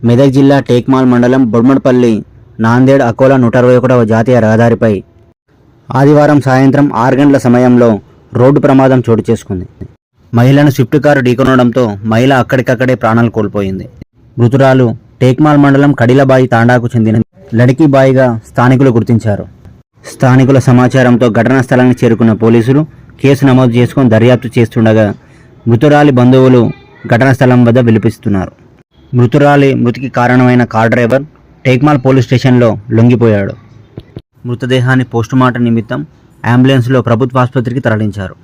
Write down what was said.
మెదక్ జిల్లా టేక్మాల్ మండలం బొడ్మడ్పల్లి నాందేడ్ అకోలా 161వ జాతీయ రహదారిపై ఆదివారం సాయంత్రం 6 గంటల సమయంలో రోడ్డు ప్రమాదం చోటు చేసుకుంది. మహిళను స్విఫ్ట్ కారు ఢీకొనడంతో మహిళ అక్కడికక్కడే ప్రాణాలు కోల్పోయింది. మృతురాలు టేక్మాల్ మండలం కడిలబాయి తాండాకు చెందిన లడికిబాయిగా స్థానికులు గుర్తించారు. స్థానికుల సమాచారంతో ఘటనా స్థలానికి చేరుకున్న పోలీసులు కేసు నమోదు చేసుకుని దర్యాప్తు చేస్తుండగా మృతురాలి బంధువులు ఘటనా స్థలం వద్ద విలపిస్తున్నారు. మృతురాలి మృతికి కారణమైన కార్ డ్రైవర్ టేక్మాల్ పోలీస్ స్టేషన్లో లొంగిపోయాడు. మృతదేహాన్ని పోస్టుమార్టం నిమిత్తం అంబులెన్స్లో ప్రభుత్వ ఆసుపత్రికి తరలించారు.